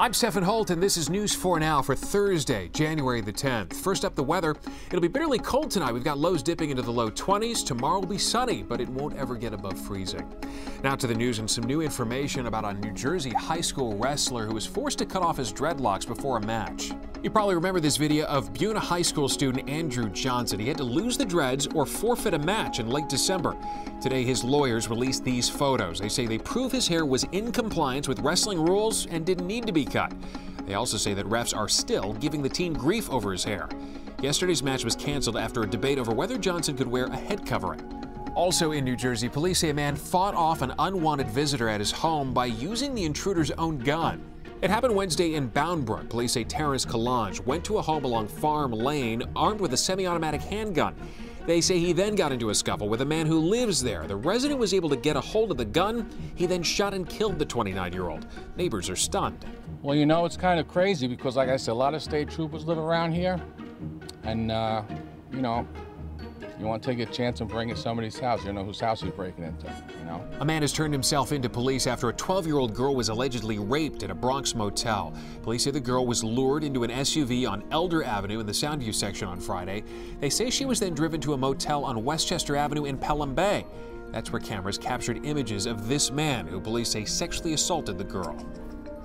I'm Stefan Holt, and this is News 4 Now for Thursday, January the 10th. First up, the weather. It'll be bitterly cold tonight. We've got lows dipping into the low 20s. Tomorrow will be sunny, but it won't ever get above freezing. Now to the news and some new information about a New Jersey high school wrestler who was forced to cut off his dreadlocks before a match. You probably remember this video of Buena High School student Andrew Johnson. He had to lose the dreads or forfeit a match in late December. Today, his lawyers released these photos. They say they prove his hair was in compliance with wrestling rules and didn't need to be cut. They also say that refs are still giving the teen grief over his hair. Yesterday's match was canceled after a debate over whether Johnson could wear a head covering. Also in New Jersey, police say a man fought off an unwanted visitor at his home by using the intruder's own gun. It happened Wednesday in Bound Brook. Police say Terrence Kalange went to a home along Farm Lane armed with a semi-automatic handgun. They say he then got into a scuffle with a man who lives there. The resident was able to get a hold of the gun. He then shot and killed the 29-year-old. Neighbors are stunned. Well, you know, it's kind of crazy because, like I said, a lot of state troopers live around here. And, you know, you want to take a chance and break into somebody's house. You don't know whose house he's breaking into, you know? A man has turned himself into police after a 12-year-old girl was allegedly raped at a Bronx motel. Police say the girl was lured into an SUV on Elder Avenue in the Soundview section on Friday. They say she was then driven to a motel on Westchester Avenue in Pelham Bay. That's where cameras captured images of this man, who police say sexually assaulted the girl.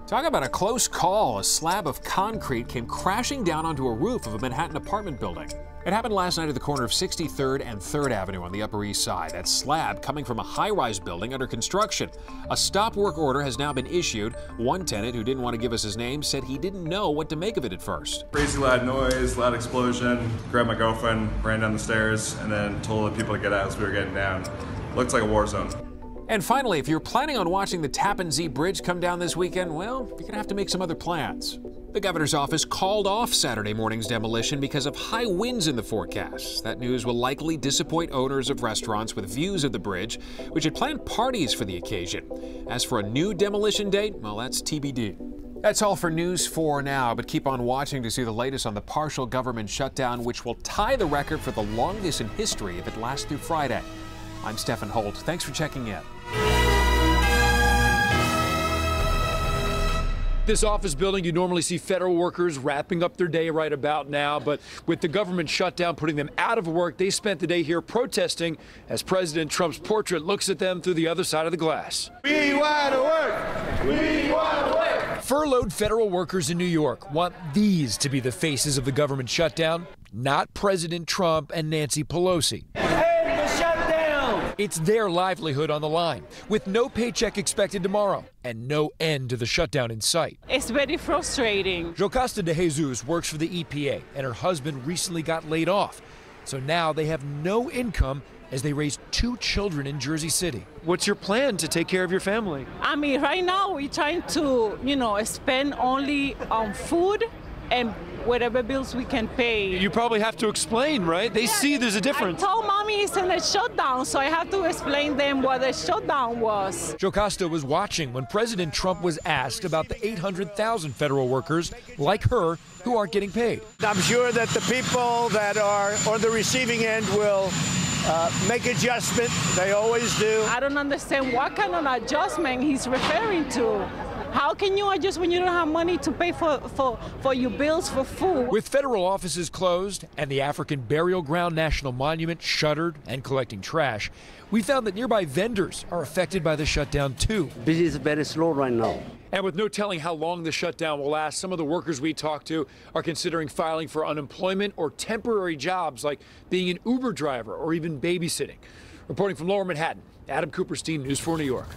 Talk about a close call. A slab of concrete came crashing down onto a roof of a Manhattan apartment building. It happened last night at the corner of 63rd and 3rd Avenue on the Upper East Side. That slab coming from a high-rise building under construction. A stop work order has now been issued. One tenant, who didn't want to give us his name, said he didn't know what to make of it at first. Crazy loud noise, loud explosion. Grabbed my girlfriend, ran down the stairs, and then told the people to get out as we were getting down. Looks like a war zone. And finally, if you're planning on watching the Tappan Zee Bridge come down this weekend, well, you're going to have to make some other plans. The governor's office called off Saturday morning's demolition because of high winds in the forecast. That news will likely disappoint owners of restaurants with views of the bridge, which had planned parties for the occasion. As for a new demolition date, well, that's TBD. That's all for News 4 Now, but keep on watching to see the latest on the partial government shutdown, which will tie the record for the longest in history if it lasts through Friday. I'm Stefan Holt. Thanks for checking in. This office building, you normally see federal workers wrapping up their day right about now, but with the government shutdown putting them out of work, they spent the day here protesting as President Trump's portrait looks at them through the other side of the glass. We want to work! We want to work! Furloughed federal workers in New York want these to be the faces of the government shutdown, not President Trump and Nancy Pelosi. It's their livelihood on the line, with no paycheck expected tomorrow and no end to the shutdown in sight. It's very frustrating. Jocasta de Jesus works for the EPA, and her husband recently got laid off. So now they have no income as they raise 2 children in Jersey City. What's your plan to take care of your family? I mean, right now we're trying to, spend only on food and whatever bills we can pay. You probably have to explain, right? They see there's a difference. I told Mommy it's in a shutdown, so I have to explain them what the shutdown was. Jocasta was watching when President Trump was asked about the 800,000 federal workers like her who aren't getting paid. I'm sure that the people that are on the receiving end will make adjustment. They always do. I don't understand what kind of adjustment he's referring to. How can you adjust when you don't have money to pay for your bills for food? With federal offices closed and the African Burial Ground National Monument shuttered and collecting trash, we found that nearby vendors are affected by the shutdown too. Business is very slow right now. And with no telling how long the shutdown will last, some of the workers we talked to are considering filing for unemployment or temporary jobs like being an Uber driver or even babysitting. Reporting from Lower Manhattan, Adam Cooperstein, News 4 New York.